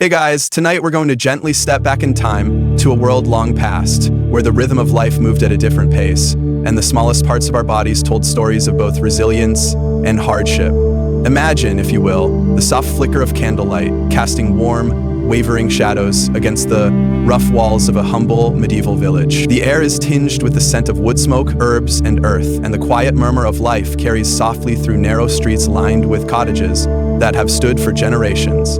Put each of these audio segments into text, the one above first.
Hey guys, tonight we're going to gently step back in time to a world long past, where the rhythm of life moved at a different pace, and the smallest parts of our bodies told stories of both resilience and hardship. Imagine, if you will, the soft flicker of candlelight casting warm, wavering shadows against the rough walls of a humble medieval village. The air is tinged with the scent of wood smoke, herbs, and earth, and the quiet murmur of life carries softly through narrow streets lined with cottages that have stood for generations.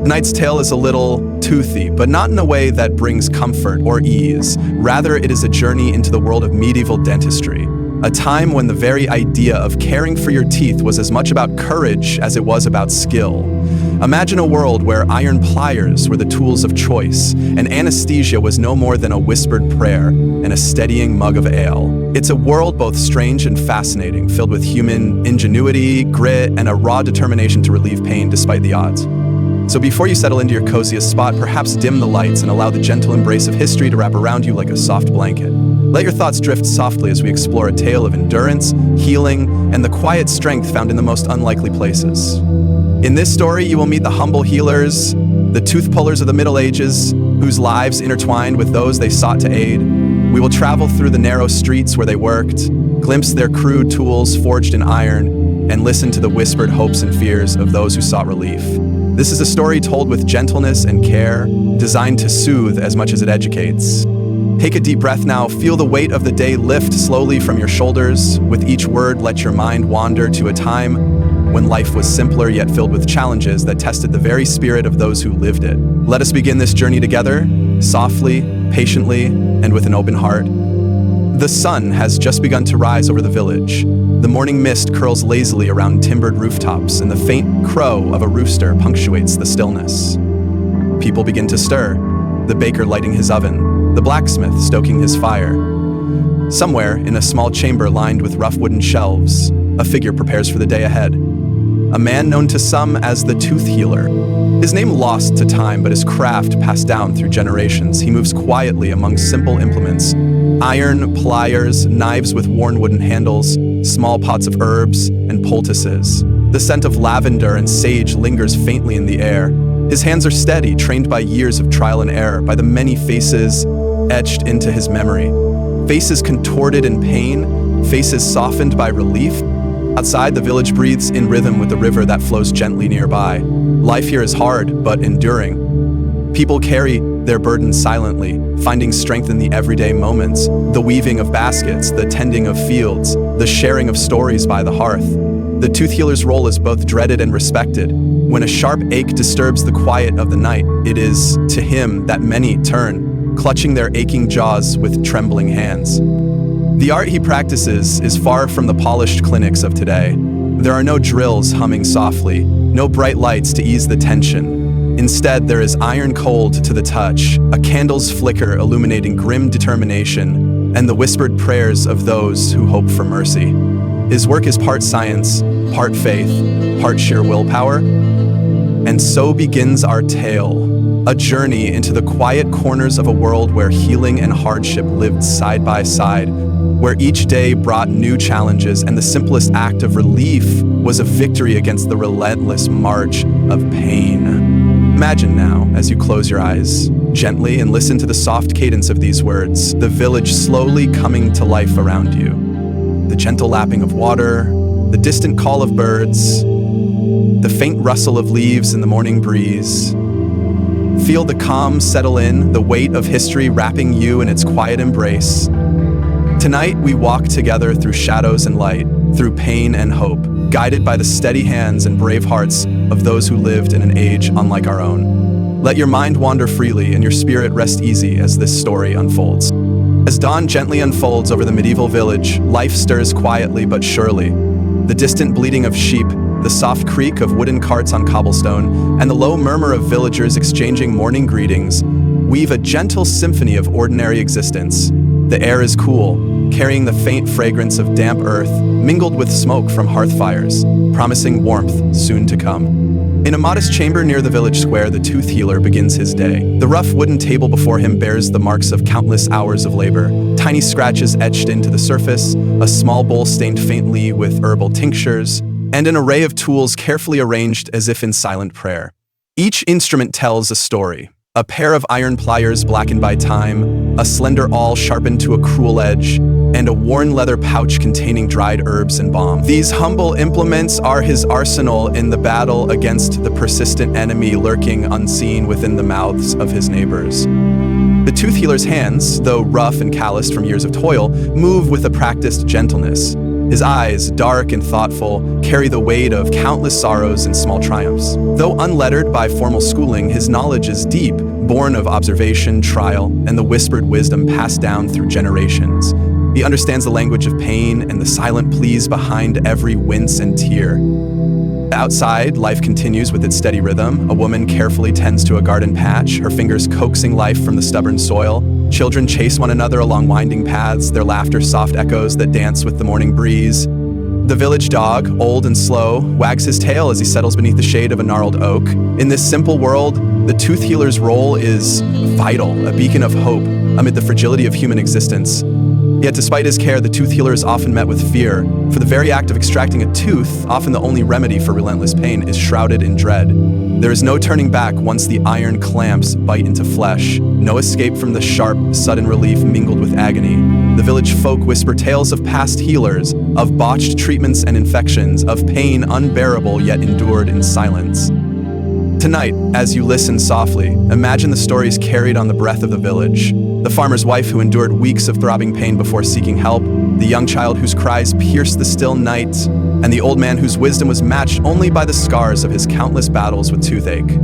Tonight's tale is a little toothy, but not in a way that brings comfort or ease. Rather, it is a journey into the world of medieval dentistry, a time when the very idea of caring for your teeth was as much about courage as it was about skill. Imagine a world where iron pliers were the tools of choice, and anesthesia was no more than a whispered prayer and a steadying mug of ale. It's a world both strange and fascinating, filled with human ingenuity, grit, and a raw determination to relieve pain despite the odds. So before you settle into your coziest spot, perhaps dim the lights and allow the gentle embrace of history to wrap around you like a soft blanket. Let your thoughts drift softly as we explore a tale of endurance, healing, and the quiet strength found in the most unlikely places. In this story, you will meet the humble healers, the tooth pullers of the Middle Ages, whose lives intertwined with those they sought to aid. We will travel through the narrow streets where they worked, glimpse their crude tools forged in iron, and listen to the whispered hopes and fears of those who sought relief. This is a story told with gentleness and care, designed to soothe as much as it educates. Take a deep breath now, feel the weight of the day lift slowly from your shoulders. With each word, let your mind wander to a time when life was simpler yet filled with challenges that tested the very spirit of those who lived it. Let us begin this journey together, softly, patiently, and with an open heart. The sun has just begun to rise over the village. The morning mist curls lazily around timbered rooftops, and the faint crow of a rooster punctuates the stillness. People begin to stir, the baker lighting his oven, the blacksmith stoking his fire. Somewhere, in a small chamber lined with rough wooden shelves, a figure prepares for the day ahead. A man known to some as the tooth healer. His name lost to time, but his craft passed down through generations. He moves quietly among simple implements: iron, pliers, knives with worn wooden handles, small pots of herbs, and poultices. The scent of lavender and sage lingers faintly in the air. His hands are steady, trained by years of trial and error, by the many faces etched into his memory. Faces contorted in pain, faces softened by relief. Outside, the village breathes in rhythm with the river that flows gently nearby. Life here is hard, but enduring. People carry their burdens silently, finding strength in the everyday moments, the weaving of baskets, the tending of fields, the sharing of stories by the hearth. The tooth healer's role is both dreaded and respected. When a sharp ache disturbs the quiet of the night, it is to him that many turn, clutching their aching jaws with trembling hands. The art he practices is far from the polished clinics of today. There are no drills humming softly, no bright lights to ease the tension. Instead, there is iron cold to the touch, a candle's flicker illuminating grim determination, and the whispered prayers of those who hope for mercy. His work is part science, part faith, part sheer willpower. And so begins our tale, a journey into the quiet corners of a world where healing and hardship lived side by side, where each day brought new challenges and the simplest act of relief was a victory against the relentless march of pain. Imagine now, as you close your eyes, gently, and listen to the soft cadence of these words, the village slowly coming to life around you. The gentle lapping of water, the distant call of birds, the faint rustle of leaves in the morning breeze. Feel the calm settle in, the weight of history wrapping you in its quiet embrace. Tonight, we walk together through shadows and light, through pain and hope, guided by the steady hands and brave hearts of those who lived in an age unlike our own. Let your mind wander freely and your spirit rest easy as this story unfolds. As dawn gently unfolds over the medieval village, life stirs quietly but surely. The distant bleating of sheep, the soft creak of wooden carts on cobblestone, and the low murmur of villagers exchanging morning greetings weave a gentle symphony of ordinary existence. The air is cool, carrying the faint fragrance of damp earth, mingled with smoke from hearth fires, promising warmth soon to come. In a modest chamber near the village square, the tooth healer begins his day. The rough wooden table before him bears the marks of countless hours of labor, tiny scratches etched into the surface, a small bowl stained faintly with herbal tinctures, and an array of tools carefully arranged as if in silent prayer. Each instrument tells a story. A pair of iron pliers blackened by time, a slender awl sharpened to a cruel edge, and a worn leather pouch containing dried herbs and balm. These humble implements are his arsenal in the battle against the persistent enemy lurking unseen within the mouths of his neighbors. The tooth healer's hands, though rough and calloused from years of toil, move with a practiced gentleness. His eyes, dark and thoughtful, carry the weight of countless sorrows and small triumphs. Though unlettered by formal schooling, his knowledge is deep, born of observation, trial, and the whispered wisdom passed down through generations. He understands the language of pain and the silent pleas behind every wince and tear. Outside, life continues with its steady rhythm. A woman carefully tends to a garden patch, her fingers coaxing life from the stubborn soil. Children chase one another along winding paths, their laughter soft echoes that dance with the morning breeze. The village dog, old and slow, wags his tail as he settles beneath the shade of a gnarled oak. In this simple world, the tooth healer's role is vital, a beacon of hope amid the fragility of human existence. Yet despite his care, the tooth healer is often met with fear, for the very act of extracting a tooth, often the only remedy for relentless pain, is shrouded in dread. There is no turning back once the iron clamps bite into flesh, no escape from the sharp, sudden relief mingled with agony. The village folk whisper tales of past healers, of botched treatments and infections, of pain unbearable yet endured in silence. Tonight, as you listen softly, imagine the stories carried on the breath of the village. The farmer's wife who endured weeks of throbbing pain before seeking help, the young child whose cries pierced the still night, and the old man whose wisdom was matched only by the scars of his countless battles with toothache.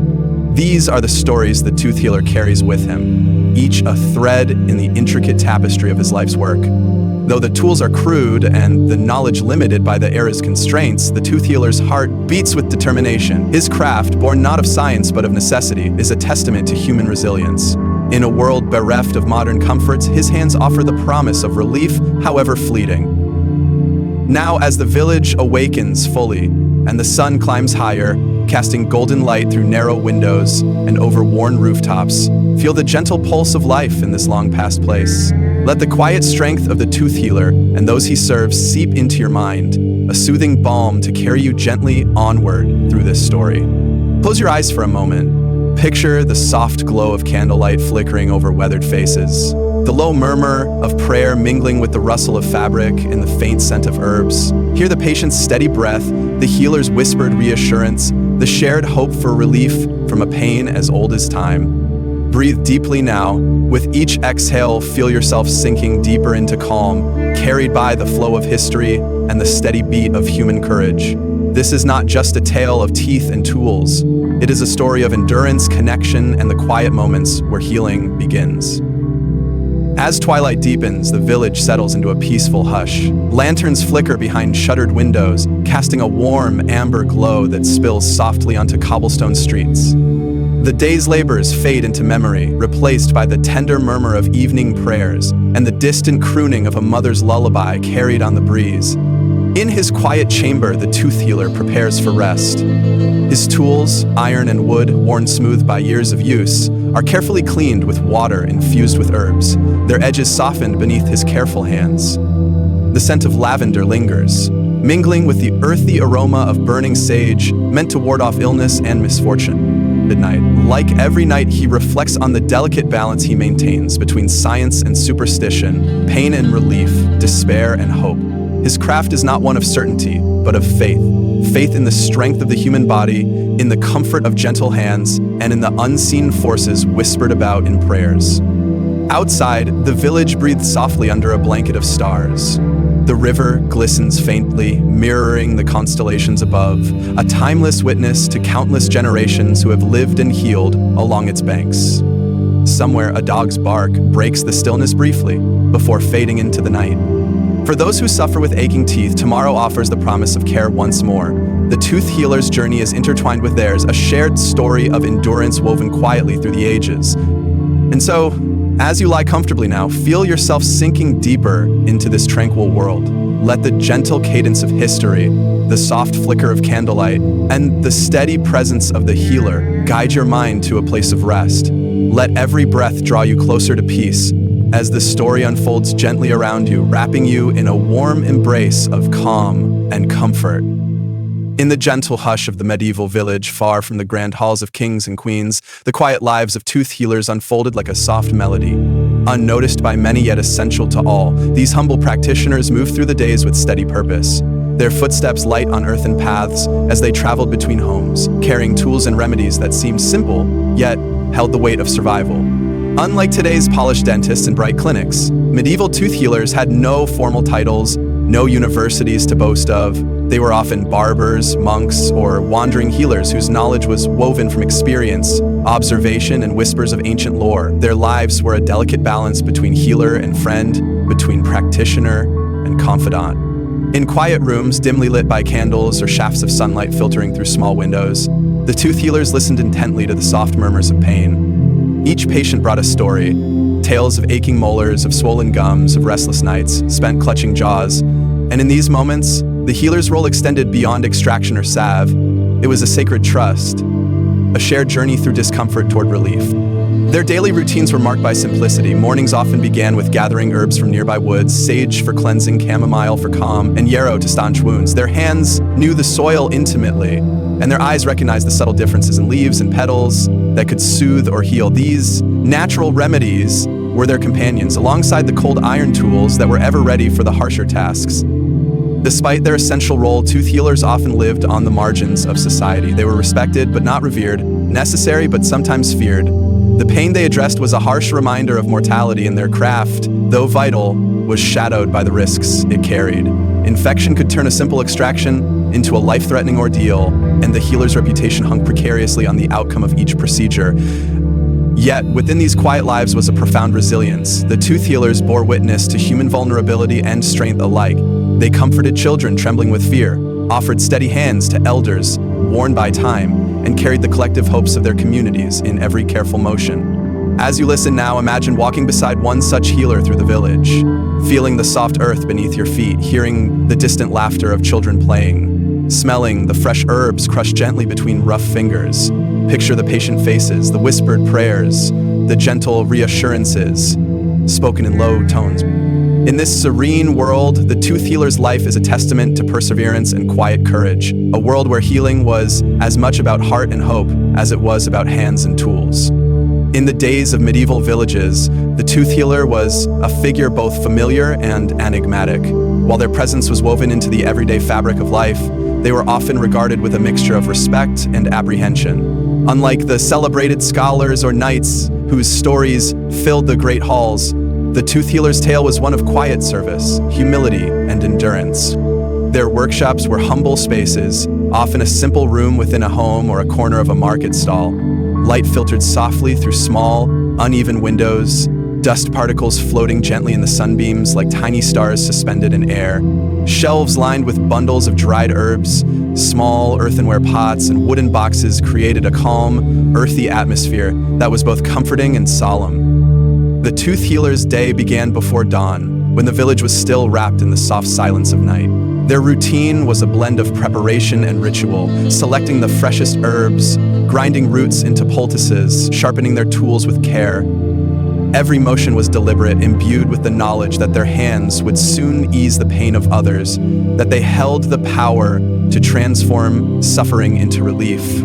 These are the stories the tooth healer carries with him, each a thread in the intricate tapestry of his life's work. Though the tools are crude and the knowledge limited by the era's constraints, the tooth healer's heart beats with determination. His craft, born not of science but of necessity, is a testament to human resilience. In a world bereft of modern comforts, his hands offer the promise of relief, however fleeting. Now, as the village awakens fully and the sun climbs higher, casting golden light through narrow windows and over worn rooftops, feel the gentle pulse of life in this long-past place. Let the quiet strength of the tooth healer and those he serves seep into your mind, a soothing balm to carry you gently onward through this story. Close your eyes for a moment. Picture the soft glow of candlelight flickering over weathered faces, the low murmur of prayer mingling with the rustle of fabric and the faint scent of herbs. Hear the patient's steady breath, the healer's whispered reassurance, the shared hope for relief from a pain as old as time. Breathe deeply now. With each exhale, feel yourself sinking deeper into calm, carried by the flow of history and the steady beat of human courage. This is not just a tale of teeth and tools. It is a story of endurance, connection, and the quiet moments where healing begins. As twilight deepens, the village settles into a peaceful hush. Lanterns flicker behind shuttered windows, casting a warm, amber glow that spills softly onto cobblestone streets. The day's labors fade into memory, replaced by the tender murmur of evening prayers and the distant crooning of a mother's lullaby carried on the breeze. In his quiet chamber, the tooth healer prepares for rest. His tools, iron and wood, worn smooth by years of use, are carefully cleaned with water infused with herbs, their edges softened beneath his careful hands. The scent of lavender lingers, mingling with the earthy aroma of burning sage, meant to ward off illness and misfortune. Midnight. Like every night, he reflects on the delicate balance he maintains between science and superstition, pain and relief, despair and hope. His craft is not one of certainty, but of faith. Faith in the strength of the human body, in the comfort of gentle hands, and in the unseen forces whispered about in prayers. Outside, the village breathes softly under a blanket of stars. The river glistens faintly, mirroring the constellations above, a timeless witness to countless generations who have lived and healed along its banks. Somewhere, a dog's bark breaks the stillness briefly, before fading into the night. For those who suffer with aching teeth, tomorrow offers the promise of care once more. The tooth healer's journey is intertwined with theirs, a shared story of endurance woven quietly through the ages. And so, as you lie comfortably now, feel yourself sinking deeper into this tranquil world. Let the gentle cadence of history, the soft flicker of candlelight, and the steady presence of the healer guide your mind to a place of rest. Let every breath draw you closer to peace, as the story unfolds gently around you, wrapping you in a warm embrace of calm and comfort. In the gentle hush of the medieval village, far from the grand halls of kings and queens, the quiet lives of tooth healers unfolded like a soft melody. Unnoticed by many yet essential to all, these humble practitioners moved through the days with steady purpose. Their footsteps light on earthen paths as they traveled between homes, carrying tools and remedies that seemed simple, yet held the weight of survival. Unlike today's polished dentists and bright clinics, medieval tooth healers had no formal titles, no universities to boast of. They were often barbers, monks, or wandering healers whose knowledge was woven from experience, observation, and whispers of ancient lore. Their lives were a delicate balance between healer and friend, between practitioner and confidant. In quiet rooms, dimly lit by candles or shafts of sunlight filtering through small windows, the tooth healers listened intently to the soft murmurs of pain. Each patient brought a story, tales of aching molars, of swollen gums, of restless nights, spent clutching jaws. And in these moments, the healer's role extended beyond extraction or salve. It was a sacred trust, a shared journey through discomfort toward relief. Their daily routines were marked by simplicity. Mornings often began with gathering herbs from nearby woods, sage for cleansing, chamomile for calm, and yarrow to staunch wounds. Their hands knew the soil intimately, and their eyes recognized the subtle differences in leaves and petals that could soothe or heal. These natural remedies were their companions, alongside the cold iron tools that were ever ready for the harsher tasks. Despite their essential role, tooth healers often lived on the margins of society. They were respected but not revered, necessary but sometimes feared. The pain they addressed was a harsh reminder of mortality, and their craft, though vital, was shadowed by the risks it carried. Infection could turn a simple extraction into a life-threatening ordeal, and the healer's reputation hung precariously on the outcome of each procedure. Yet, within these quiet lives was a profound resilience. The tooth healers bore witness to human vulnerability and strength alike. They comforted children trembling with fear, offered steady hands to elders worn by time, and carried the collective hopes of their communities in every careful motion. As you listen now, imagine walking beside one such healer through the village, feeling the soft earth beneath your feet, hearing the distant laughter of children playing, smelling the fresh herbs crushed gently between rough fingers. Picture the patient faces, the whispered prayers, the gentle reassurances, spoken in low tones. In this serene world, the tooth healer's life is a testament to perseverance and quiet courage, a world where healing was as much about heart and hope as it was about hands and tools. In the days of medieval villages, the tooth healer was a figure both familiar and enigmatic. While their presence was woven into the everyday fabric of life, they were often regarded with a mixture of respect and apprehension. Unlike the celebrated scholars or knights whose stories filled the great halls, the tooth healer's tale was one of quiet service, humility, and endurance. Their workshops were humble spaces, often a simple room within a home or a corner of a market stall. Light filtered softly through small, uneven windows, dust particles floating gently in the sunbeams like tiny stars suspended in air. Shelves lined with bundles of dried herbs, small earthenware pots, and wooden boxes created a calm, earthy atmosphere that was both comforting and solemn. The tooth healer's day began before dawn, when the village was still wrapped in the soft silence of night. Their routine was a blend of preparation and ritual, selecting the freshest herbs, grinding roots into poultices, sharpening their tools with care. Every motion was deliberate, imbued with the knowledge that their hands would soon ease the pain of others, that they held the power to transform suffering into relief.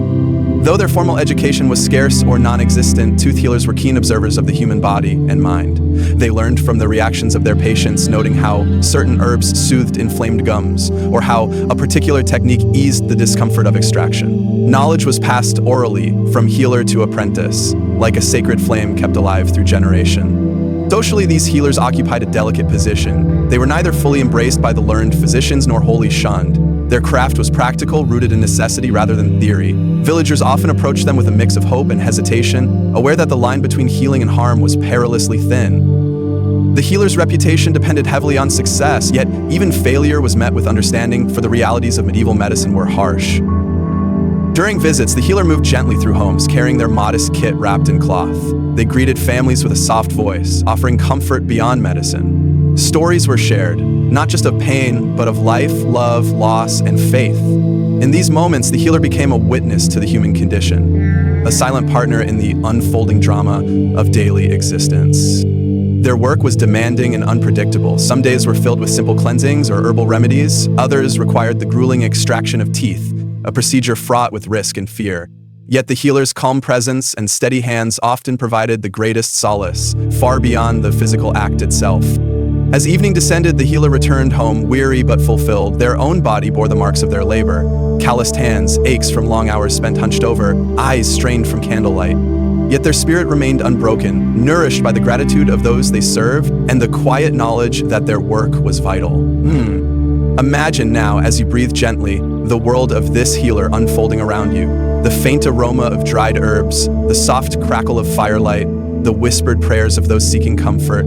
Though their formal education was scarce or non-existent, tooth healers were keen observers of the human body and mind. They learned from the reactions of their patients, noting how certain herbs soothed inflamed gums, or how a particular technique eased the discomfort of extraction. Knowledge was passed orally from healer to apprentice, like a sacred flame kept alive through generation. Socially, these healers occupied a delicate position. They were neither fully embraced by the learned physicians nor wholly shunned. Their craft was practical, rooted in necessity rather than theory. Villagers often approached them with a mix of hope and hesitation, aware that the line between healing and harm was perilously thin. The healer's reputation depended heavily on success, yet even failure was met with understanding, for the realities of medieval medicine were harsh. During visits, the healer moved gently through homes, carrying their modest kit wrapped in cloth. They greeted families with a soft voice, offering comfort beyond medicine. Stories were shared, not just of pain, but of life, love, loss, and faith. In these moments, the healer became a witness to the human condition, a silent partner in the unfolding drama of daily existence. Their work was demanding and unpredictable. Some days were filled with simple cleansings or herbal remedies. Others required the grueling extraction of teeth, a procedure fraught with risk and fear. Yet the healer's calm presence and steady hands often provided the greatest solace, far beyond the physical act itself. As evening descended, the healer returned home, weary but fulfilled. Their own body bore the marks of their labor. Calloused hands, aches from long hours spent hunched over, eyes strained from candlelight. Yet their spirit remained unbroken, nourished by the gratitude of those they served and the quiet knowledge that their work was vital. Imagine now, as you breathe gently, the world of this healer unfolding around you. The faint aroma of dried herbs, the soft crackle of firelight, the whispered prayers of those seeking comfort.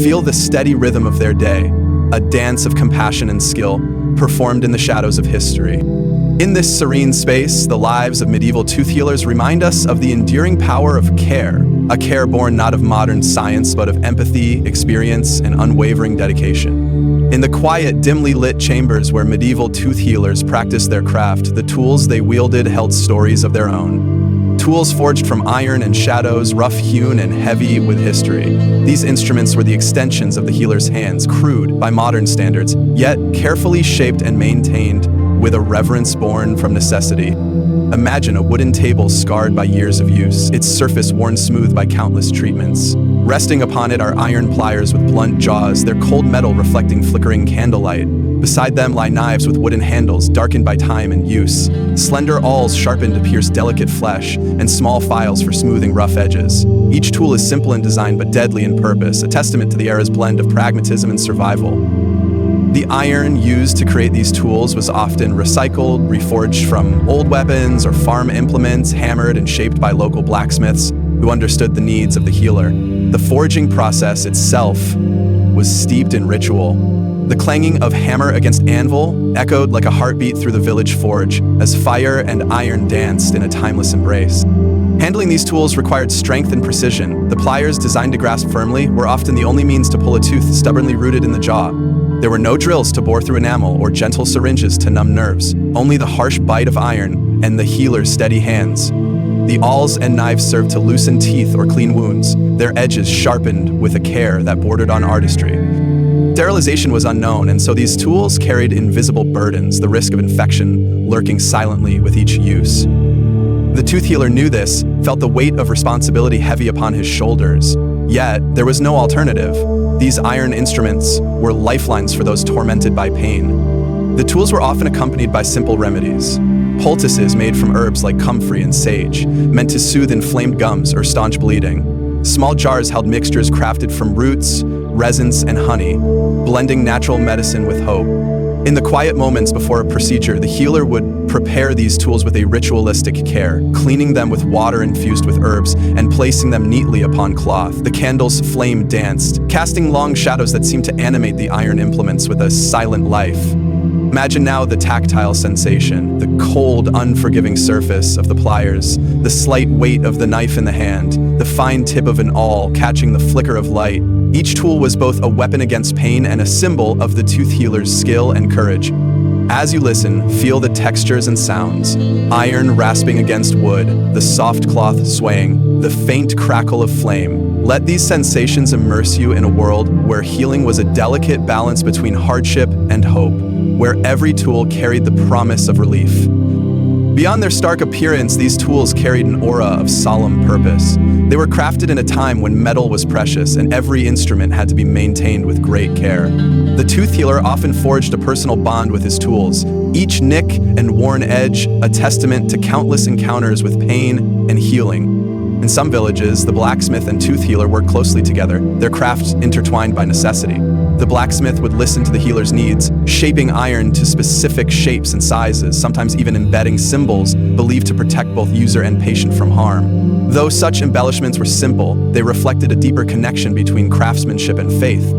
Feel the steady rhythm of their day, a dance of compassion and skill, performed in the shadows of history. In this serene space, the lives of medieval tooth healers remind us of the enduring power of care, a care born not of modern science but of empathy, experience, and unwavering dedication. In the quiet, dimly lit chambers where medieval tooth healers practiced their craft, the tools they wielded held stories of their own. Tools forged from iron and shadows, rough-hewn and heavy with history. These instruments were the extensions of the healer's hands, crude by modern standards, yet carefully shaped and maintained with a reverence born from necessity. Imagine a wooden table scarred by years of use, its surface worn smooth by countless treatments. Resting upon it are iron pliers with blunt jaws, their cold metal reflecting flickering candlelight. Beside them lie knives with wooden handles, darkened by time and use, slender awls sharpened to pierce delicate flesh, and small files for smoothing rough edges. Each tool is simple in design but deadly in purpose, a testament to the era's blend of pragmatism and survival. The iron used to create these tools was often recycled, reforged from old weapons or farm implements, hammered and shaped by local blacksmiths who understood the needs of the healer. The forging process itself was steeped in ritual. The clanging of hammer against anvil echoed like a heartbeat through the village forge as fire and iron danced in a timeless embrace. Handling these tools required strength and precision. The pliers, designed to grasp firmly, were often the only means to pull a tooth stubbornly rooted in the jaw. There were no drills to bore through enamel or gentle syringes to numb nerves, only the harsh bite of iron and the healer's steady hands. The awls and knives served to loosen teeth or clean wounds, their edges sharpened with a care that bordered on artistry. Sterilization was unknown, and so these tools carried invisible burdens, the risk of infection lurking silently with each use. The tooth healer knew this, felt the weight of responsibility heavy upon his shoulders. Yet, there was no alternative. These iron instruments were lifelines for those tormented by pain. The tools were often accompanied by simple remedies. Poultices made from herbs like comfrey and sage, meant to soothe inflamed gums or staunch bleeding. Small jars held mixtures crafted from roots, resins, and honey, blending natural medicine with hope. In the quiet moments before a procedure, the healer would prepare these tools with a ritualistic care, cleaning them with water infused with herbs and placing them neatly upon cloth. The candle's flame danced, casting long shadows that seemed to animate the iron implements with a silent life. Imagine now the tactile sensation, the cold, unforgiving surface of the pliers, the slight weight of the knife in the hand, the fine tip of an awl catching the flicker of light. Each tool was both a weapon against pain and a symbol of the tooth healer's skill and courage. As you listen, feel the textures and sounds. Iron rasping against wood, the soft cloth swaying, the faint crackle of flame. Let these sensations immerse you in a world where healing was a delicate balance between hardship and hope, where every tool carried the promise of relief. Beyond their stark appearance, these tools carried an aura of solemn purpose. They were crafted in a time when metal was precious and every instrument had to be maintained with great care. The tooth healer often forged a personal bond with his tools, each nick and worn edge a testament to countless encounters with pain and healing. In some villages, the blacksmith and tooth healer worked closely together, their crafts intertwined by necessity. The blacksmith would listen to the healer's needs, shaping iron to specific shapes and sizes, sometimes even embedding symbols believed to protect both user and patient from harm. Though such embellishments were simple, they reflected a deeper connection between craftsmanship and faith.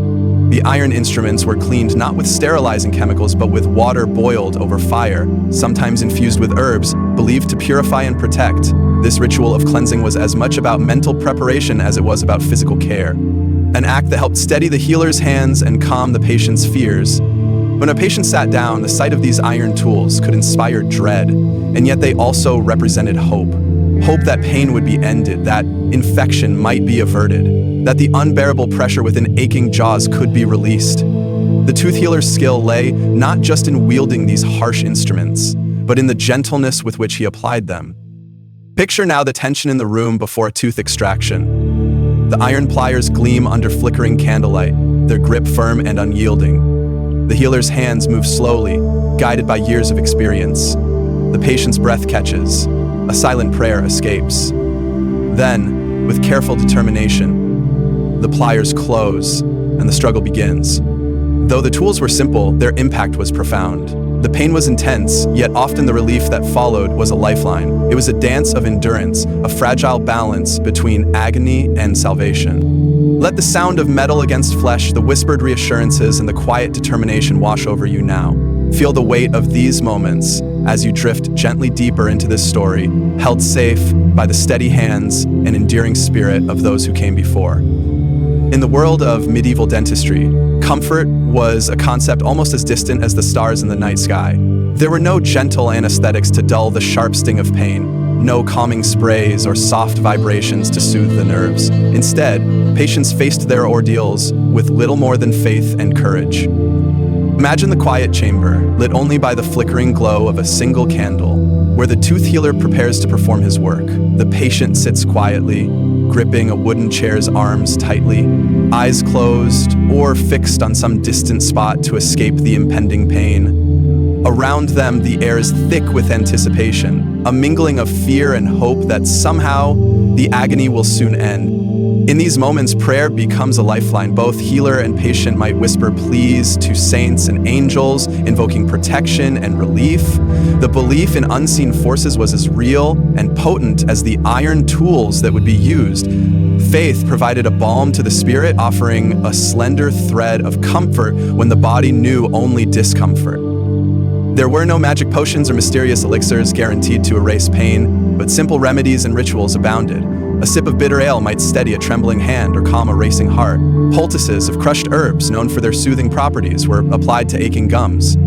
The iron instruments were cleaned not with sterilizing chemicals, but with water boiled over fire, sometimes infused with herbs, believed to purify and protect. This ritual of cleansing was as much about mental preparation as it was about physical care, an act that helped steady the healer's hands and calm the patient's fears. When a patient sat down, the sight of these iron tools could inspire dread, and yet they also represented hope. Hope that pain would be ended, that infection might be averted, that the unbearable pressure within aching jaws could be released. The tooth healer's skill lay not just in wielding these harsh instruments, but in the gentleness with which he applied them. Picture now the tension in the room before a tooth extraction. The iron pliers gleam under flickering candlelight, their grip firm and unyielding. The healer's hands move slowly, guided by years of experience. The patient's breath catches. A silent prayer escapes. Then, with careful determination, the pliers close and the struggle begins. Though the tools were simple, their impact was profound. The pain was intense, yet often the relief that followed was a lifeline. It was a dance of endurance, a fragile balance between agony and salvation. Let the sound of metal against flesh, the whispered reassurances, and the quiet determination wash over you now. Feel the weight of these moments as you drift gently deeper into this story, held safe by the steady hands and endearing spirit of those who came before. In the world of medieval dentistry, comfort was a concept almost as distant as the stars in the night sky. There were no gentle anesthetics to dull the sharp sting of pain, no calming sprays or soft vibrations to soothe the nerves. Instead, patients faced their ordeals with little more than faith and courage. Imagine the quiet chamber, lit only by the flickering glow of a single candle, where the tooth healer prepares to perform his work. The patient sits quietly, gripping a wooden chair's arms tightly, eyes closed or fixed on some distant spot to escape the impending pain. Around them, the air is thick with anticipation, a mingling of fear and hope that somehow the agony will soon end. In these moments, prayer becomes a lifeline. Both healer and patient might whisper pleas to saints and angels, invoking protection and relief. The belief in unseen forces was as real and potent as the iron tools that would be used. Faith provided a balm to the spirit, offering a slender thread of comfort when the body knew only discomfort. There were no magic potions or mysterious elixirs guaranteed to erase pain, but simple remedies and rituals abounded. A sip of bitter ale might steady a trembling hand or calm a racing heart. Poultices of crushed herbs, known for their soothing properties, were applied to aching gums.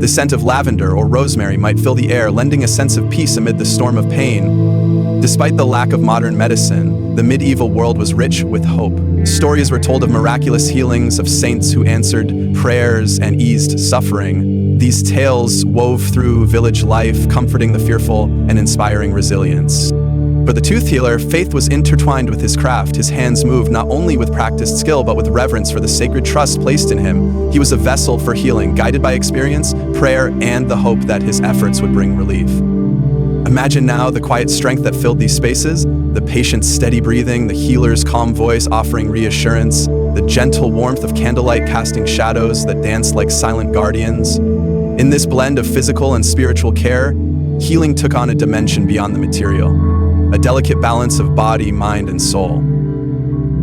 The scent of lavender or rosemary might fill the air, lending a sense of peace amid the storm of pain. Despite the lack of modern medicine, the medieval world was rich with hope. Stories were told of miraculous healings, of saints who answered prayers and eased suffering. These tales wove through village life, comforting the fearful and inspiring resilience. For the tooth healer, faith was intertwined with his craft. His hands moved not only with practiced skill, but with reverence for the sacred trust placed in him. He was a vessel for healing, guided by experience, prayer, and the hope that his efforts would bring relief. Imagine now the quiet strength that filled these spaces, the patient's steady breathing, the healer's calm voice offering reassurance, the gentle warmth of candlelight casting shadows that danced like silent guardians. In this blend of physical and spiritual care, healing took on a dimension beyond the material. A delicate balance of body, mind, and soul.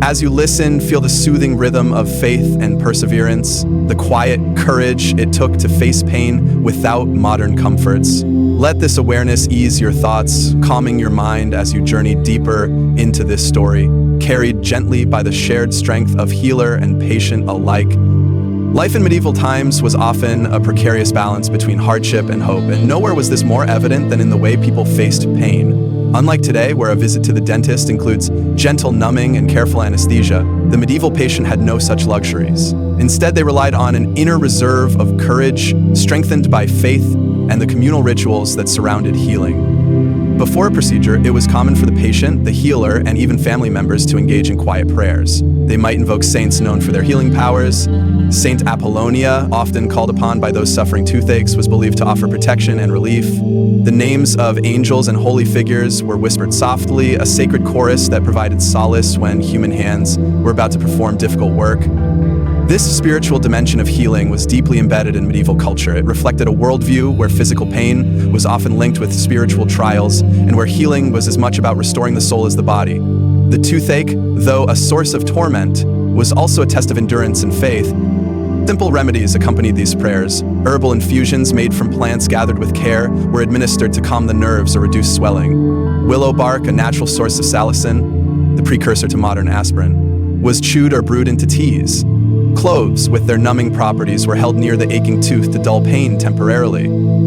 As you listen, feel the soothing rhythm of faith and perseverance, the quiet courage it took to face pain without modern comforts. Let this awareness ease your thoughts, calming your mind as you journey deeper into this story, carried gently by the shared strength of healer and patient alike. Life in medieval times was often a precarious balance between hardship and hope, and nowhere was this more evident than in the way people faced pain. Unlike today, where a visit to the dentist includes gentle numbing and careful anesthesia, the medieval patient had no such luxuries. Instead, they relied on an inner reserve of courage, strengthened by faith and the communal rituals that surrounded healing. Before a procedure, it was common for the patient, the healer, and even family members to engage in quiet prayers. They might invoke saints known for their healing powers. Saint Apollonia, often called upon by those suffering toothaches, was believed to offer protection and relief. The names of angels and holy figures were whispered softly, a sacred chorus that provided solace when human hands were about to perform difficult work. This spiritual dimension of healing was deeply embedded in medieval culture. It reflected a worldview where physical pain was often linked with spiritual trials, and where healing was as much about restoring the soul as the body. The toothache, though a source of torment, was also a test of endurance and faith. Simple remedies accompanied these prayers. Herbal infusions made from plants gathered with care were administered to calm the nerves or reduce swelling. Willow bark, a natural source of salicin, the precursor to modern aspirin, was chewed or brewed into teas. Cloves, with their numbing properties, were held near the aching tooth to dull pain temporarily.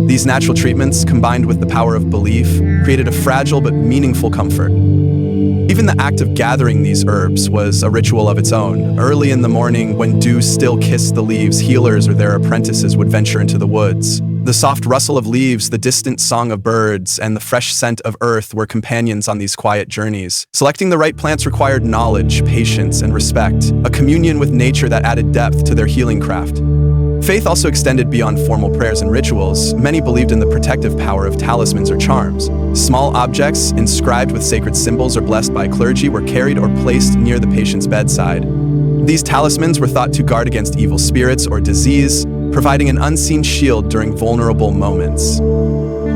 These natural treatments, combined with the power of belief, created a fragile but meaningful comfort. Even the act of gathering these herbs was a ritual of its own. Early in the morning, when dew still kissed the leaves, healers or their apprentices would venture into the woods. The soft rustle of leaves, the distant song of birds, and the fresh scent of earth were companions on these quiet journeys. Selecting the right plants required knowledge, patience, and respect, a communion with nature that added depth to their healing craft. Faith also extended beyond formal prayers and rituals. Many believed in the protective power of talismans or charms. Small objects, inscribed with sacred symbols or blessed by clergy, were carried or placed near the patient's bedside. These talismans were thought to guard against evil spirits or disease, providing an unseen shield during vulnerable moments.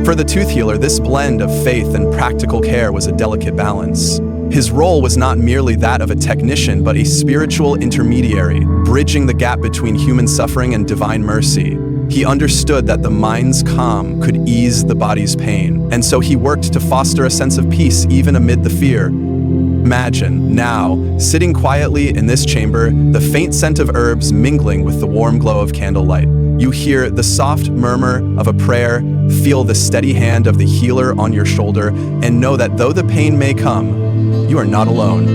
For the tooth healer, this blend of faith and practical care was a delicate balance. His role was not merely that of a technician, but a spiritual intermediary, bridging the gap between human suffering and divine mercy. He understood that the mind's calm could ease the body's pain, and so he worked to foster a sense of peace even amid the fear. Imagine, now, sitting quietly in this chamber, the faint scent of herbs mingling with the warm glow of candlelight. You hear the soft murmur of a prayer, feel the steady hand of the healer on your shoulder, and know that though the pain may come, you are not alone.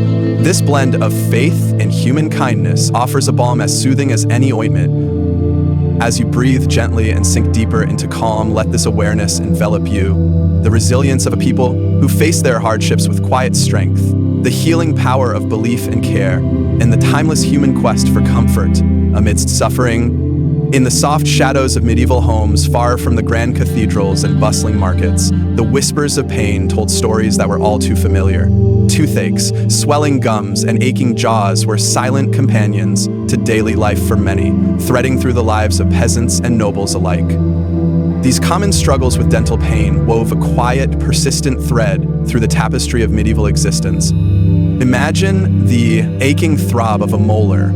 This blend of faith and human kindness offers a balm as soothing as any ointment. As you breathe gently and sink deeper into calm, let this awareness envelop you. The resilience of a people who face their hardships with quiet strength, the healing power of belief and care, and the timeless human quest for comfort amidst suffering. In the soft shadows of medieval homes, far from the grand cathedrals and bustling markets, the whispers of pain told stories that were all too familiar. Toothaches, swelling gums, and aching jaws were silent companions to daily life for many, threading through the lives of peasants and nobles alike. These common struggles with dental pain wove a quiet, persistent thread through the tapestry of medieval existence. Imagine the aching throb of a molar,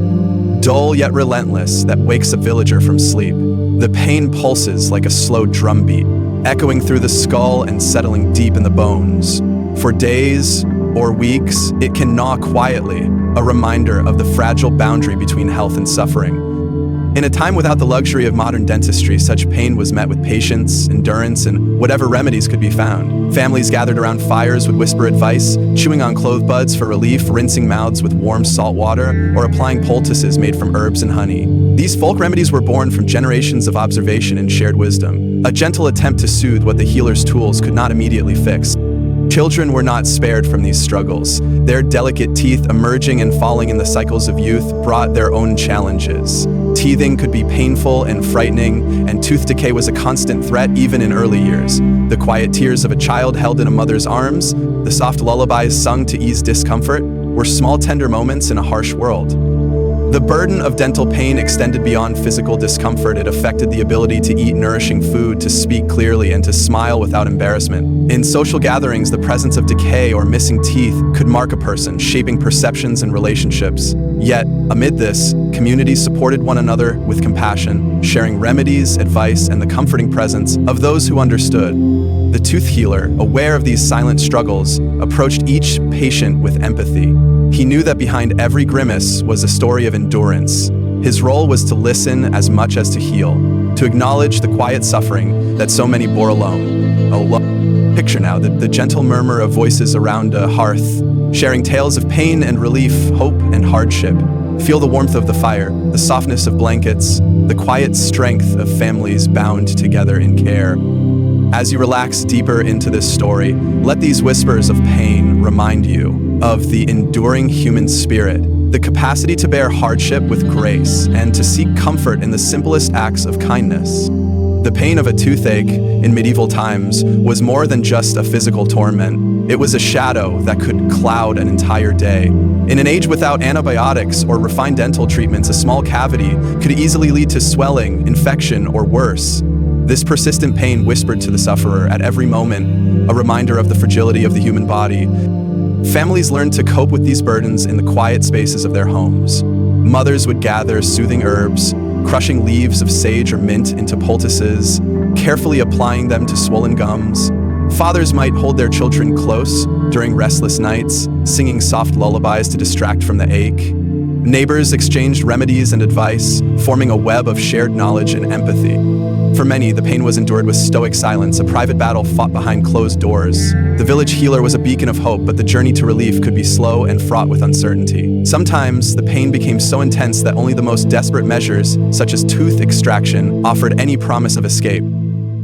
dull yet relentless, that wakes a villager from sleep. The pain pulses like a slow drumbeat, echoing through the skull and settling deep in the bones. For days or weeks, it can gnaw quietly, a reminder of the fragile boundary between health and suffering. In a time without the luxury of modern dentistry, such pain was met with patience, endurance, and whatever remedies could be found. Families gathered around fires would whisper advice, chewing on clove buds for relief, rinsing mouths with warm salt water, or applying poultices made from herbs and honey. These folk remedies were born from generations of observation and shared wisdom, a gentle attempt to soothe what the healer's tools could not immediately fix. Children were not spared from these struggles. Their delicate teeth, emerging and falling in the cycles of youth, brought their own challenges. Teething could be painful and frightening, and tooth decay was a constant threat even in early years. The quiet tears of a child held in a mother's arms, the soft lullabies sung to ease discomfort, were small tender moments in a harsh world. The burden of dental pain extended beyond physical discomfort. It affected the ability to eat nourishing food, to speak clearly, and to smile without embarrassment. In social gatherings, the presence of decay or missing teeth could mark a person, shaping perceptions and relationships. Yet, amid this, communities supported one another with compassion, sharing remedies, advice, and the comforting presence of those who understood. The tooth healer, aware of these silent struggles, approached each patient with empathy. He knew that behind every grimace was a story of endurance. His role was to listen as much as to heal, to acknowledge the quiet suffering that so many bore alone. Picture now the gentle murmur of voices around a hearth, sharing tales of pain and relief, hope and hardship. Feel the warmth of the fire, the softness of blankets, the quiet strength of families bound together in care. As you relax deeper into this story, let these whispers of pain remind you of the enduring human spirit, the capacity to bear hardship with grace, and to seek comfort in the simplest acts of kindness. The pain of a toothache in medieval times was more than just a physical torment. It was a shadow that could cloud an entire day. In an age without antibiotics or refined dental treatments, a small cavity could easily lead to swelling, infection, or worse. This persistent pain whispered to the sufferer at every moment, a reminder of the fragility of the human body. Families learned to cope with these burdens in the quiet spaces of their homes. Mothers would gather soothing herbs, crushing leaves of sage or mint into poultices, carefully applying them to swollen gums. Fathers might hold their children close during restless nights, singing soft lullabies to distract from the ache. Neighbors exchanged remedies and advice, forming a web of shared knowledge and empathy. For many, the pain was endured with stoic silence, a private battle fought behind closed doors. The village healer was a beacon of hope, but the journey to relief could be slow and fraught with uncertainty. Sometimes, the pain became so intense that only the most desperate measures, such as tooth extraction, offered any promise of escape.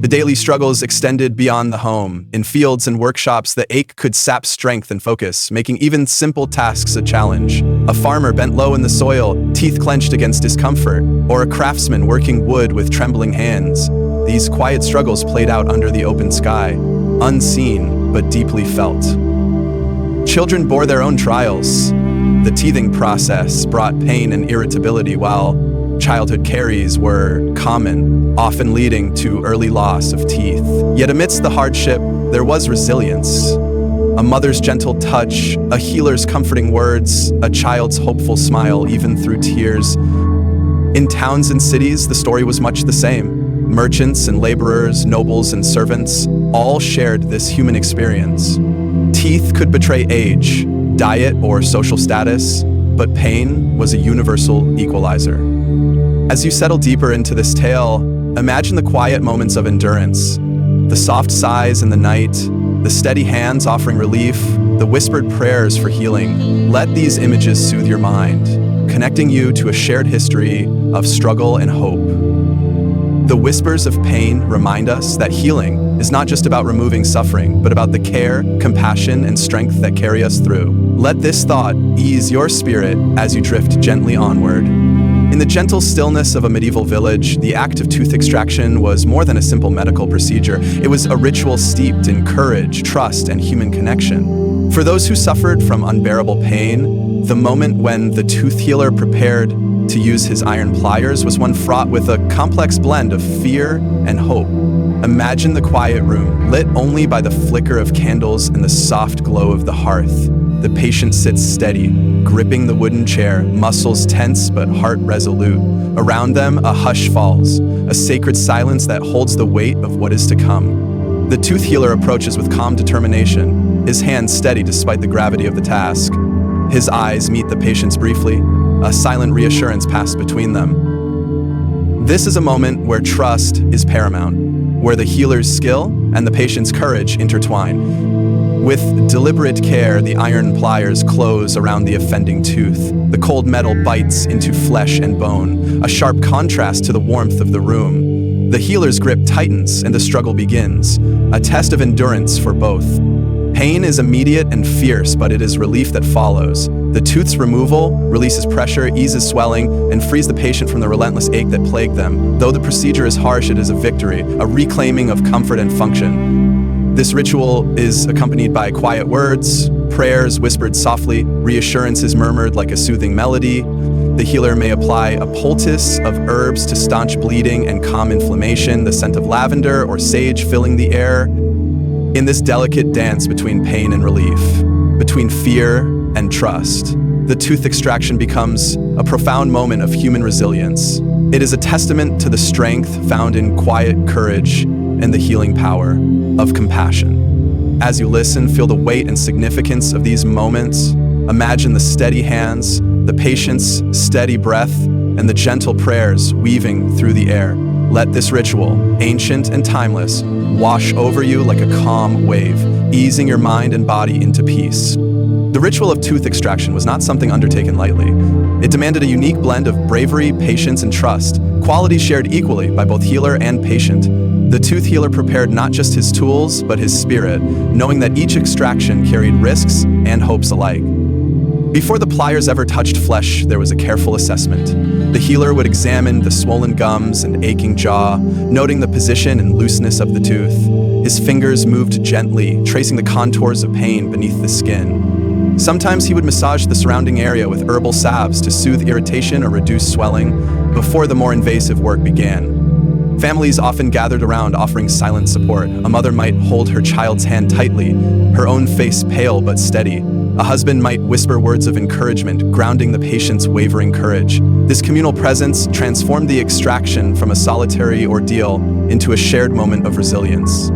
The daily struggles extended beyond the home. In fields and workshops, the ache could sap strength and focus, making even simple tasks a challenge. A farmer bent low in the soil, teeth clenched against discomfort, or a craftsman working wood with trembling hands. These quiet struggles played out under the open sky, unseen but deeply felt. Children bore their own trials. The teething process brought pain and irritability, while childhood caries were common, often leading to early loss of teeth. Yet amidst the hardship, there was resilience. A mother's gentle touch, a healer's comforting words, a child's hopeful smile, even through tears. In towns and cities, the story was much the same. Merchants and laborers, nobles and servants, all shared this human experience. Teeth could betray age, diet, or social status, but pain was a universal equalizer. As you settle deeper into this tale, imagine the quiet moments of endurance, the soft sighs in the night, the steady hands offering relief, the whispered prayers for healing. Let these images soothe your mind, connecting you to a shared history of struggle and hope. The whispers of pain remind us that healing is not just about removing suffering, but about the care, compassion, and strength that carry us through. Let this thought ease your spirit as you drift gently onward. In the gentle stillness of a medieval village, the act of tooth extraction was more than a simple medical procedure. It was a ritual steeped in courage, trust, and human connection. For those who suffered from unbearable pain, the moment when the tooth healer prepared to use his iron pliers was one fraught with a complex blend of fear and hope. Imagine the quiet room, lit only by the flicker of candles and the soft glow of the hearth. The patient sits steady, gripping the wooden chair, muscles tense but heart resolute. Around them, a hush falls, a sacred silence that holds the weight of what is to come. The tooth healer approaches with calm determination, his hands steady despite the gravity of the task. His eyes meet the patient's briefly, a silent reassurance passed between them. This is a moment where trust is paramount, where the healer's skill and the patient's courage intertwine. With deliberate care, the iron pliers close around the offending tooth. The cold metal bites into flesh and bone, a sharp contrast to the warmth of the room. The healer's grip tightens and the struggle begins, a test of endurance for both. Pain is immediate and fierce, but it is relief that follows. The tooth's removal releases pressure, eases swelling, and frees the patient from the relentless ache that plagued them. Though the procedure is harsh, it is a victory, a reclaiming of comfort and function. This ritual is accompanied by quiet words, prayers whispered softly, reassurances murmured like a soothing melody. The healer may apply a poultice of herbs to staunch bleeding and calm inflammation, the scent of lavender or sage filling the air. In this delicate dance between pain and relief, between fear and trust, the tooth extraction becomes a profound moment of human resilience. It is a testament to the strength found in quiet courage and the healing power of compassion. As you listen, feel the weight and significance of these moments. Imagine the steady hands, the patient's steady breath, and the gentle prayers weaving through the air. Let this ritual, ancient and timeless, wash over you like a calm wave, easing your mind and body into peace. The ritual of tooth extraction was not something undertaken lightly. It demanded a unique blend of bravery, patience, and trust, qualities shared equally by both healer and patient. The tooth healer prepared not just his tools, but his spirit, knowing that each extraction carried risks and hopes alike. Before the pliers ever touched flesh, there was a careful assessment. The healer would examine the swollen gums and aching jaw, noting the position and looseness of the tooth. His fingers moved gently, tracing the contours of pain beneath the skin. Sometimes he would massage the surrounding area with herbal salves to soothe irritation or reduce swelling before the more invasive work began. Families often gathered around offering silent support. A mother might hold her child's hand tightly, her own face pale but steady. A husband might whisper words of encouragement, grounding the patient's wavering courage. This communal presence transformed the extraction from a solitary ordeal into a shared moment of resilience.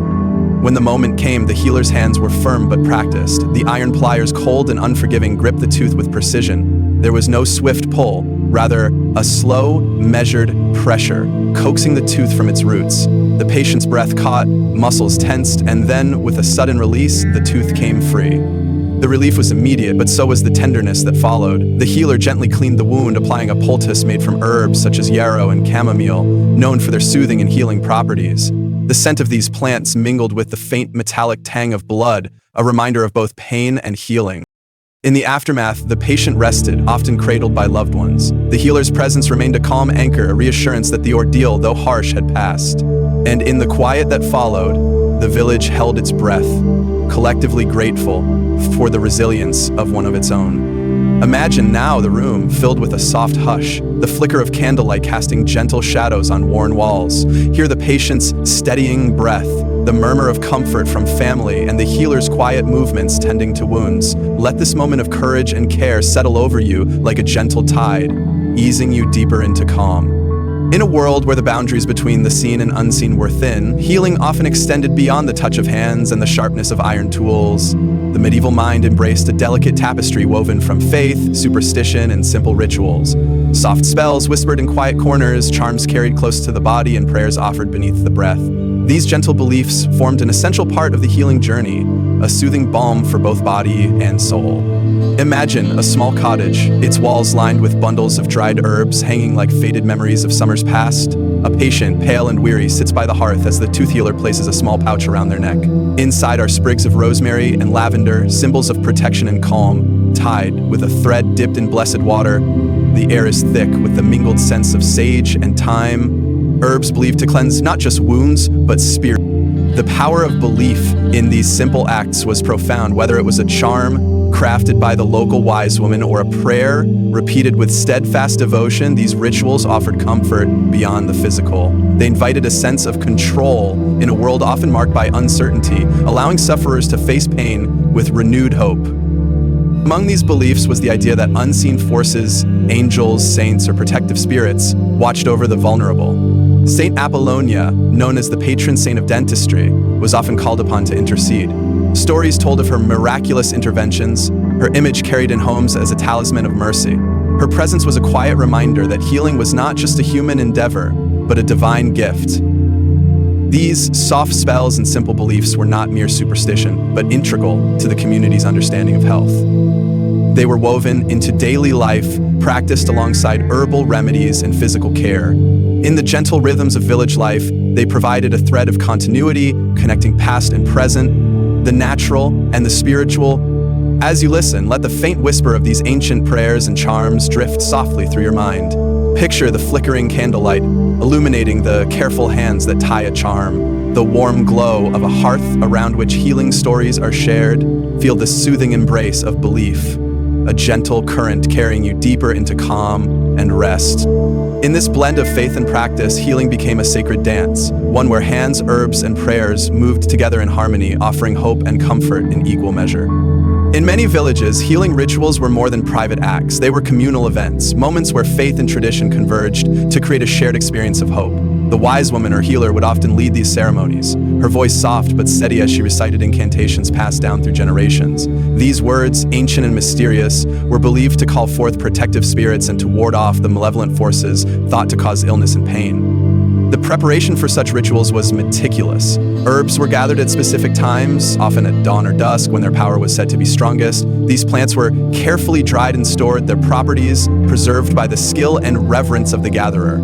When the moment came, the healer's hands were firm but practiced. The iron pliers, cold and unforgiving, gripped the tooth with precision. There was no swift pull, rather a slow, measured pressure, coaxing the tooth from its roots. The patient's breath caught, muscles tensed, and then, with a sudden release, the tooth came free. The relief was immediate, but so was the tenderness that followed. The healer gently cleaned the wound, applying a poultice made from herbs such as yarrow and chamomile, known for their soothing and healing properties. The scent of these plants mingled with the faint metallic tang of blood, a reminder of both pain and healing. In the aftermath, the patient rested, often cradled by loved ones. The healer's presence remained a calm anchor, a reassurance that the ordeal, though harsh, had passed. And in the quiet that followed, the village held its breath, collectively grateful for the resilience of one of its own. Imagine now the room filled with a soft hush, the flicker of candlelight casting gentle shadows on worn walls. Hear the patient's steadying breath, the murmur of comfort from family, and the healer's quiet movements tending to wounds. Let this moment of courage and care settle over you like a gentle tide, easing you deeper into calm. In a world where the boundaries between the seen and unseen were thin, healing often extended beyond the touch of hands and the sharpness of iron tools. The medieval mind embraced a delicate tapestry woven from faith, superstition, and simple rituals. Soft spells whispered in quiet corners, charms carried close to the body, and prayers offered beneath the breath. These gentle beliefs formed an essential part of the healing journey, a soothing balm for both body and soul. Imagine a small cottage, its walls lined with bundles of dried herbs hanging like faded memories of summers past. A patient, pale and weary, sits by the hearth as the tooth healer places a small pouch around their neck. Inside are sprigs of rosemary and lavender, symbols of protection and calm. Tied with a thread dipped in blessed water, the air is thick with the mingled scents of sage and thyme. Herbs believed to cleanse not just wounds, but spirit. The power of belief in these simple acts was profound, whether it was a charm crafted by the local wise woman or a prayer repeated with steadfast devotion. These rituals offered comfort beyond the physical. They invited a sense of control in a world often marked by uncertainty, allowing sufferers to face pain with renewed hope. Among these beliefs was the idea that unseen forces, angels, saints, or protective spirits watched over the vulnerable. Saint Apollonia, known as the patron saint of dentistry, was often called upon to intercede. Stories told of her miraculous interventions, her image carried in homes as a talisman of mercy. Her presence was a quiet reminder that healing was not just a human endeavor, but a divine gift. These soft spells and simple beliefs were not mere superstition, but integral to the community's understanding of health. They were woven into daily life, practiced alongside herbal remedies and physical care. In the gentle rhythms of village life, they provided a thread of continuity, connecting past and present, the natural and the spiritual. As you listen, let the faint whisper of these ancient prayers and charms drift softly through your mind. Picture the flickering candlelight, illuminating the careful hands that tie a charm, the warm glow of a hearth around which healing stories are shared. Feel the soothing embrace of belief, a gentle current carrying you deeper into calm and rest. In this blend of faith and practice, healing became a sacred dance, one where hands, herbs, and prayers moved together in harmony, offering hope and comfort in equal measure. In many villages, healing rituals were more than private acts. They were communal events, moments where faith and tradition converged to create a shared experience of hope. The wise woman or healer would often lead these ceremonies, her voice soft but steady as she recited incantations passed down through generations. These words, ancient and mysterious, were believed to call forth protective spirits and to ward off the malevolent forces thought to cause illness and pain. The preparation for such rituals was meticulous. Herbs were gathered at specific times, often at dawn or dusk when their power was said to be strongest. These plants were carefully dried and stored, their properties preserved by the skill and reverence of the gatherer.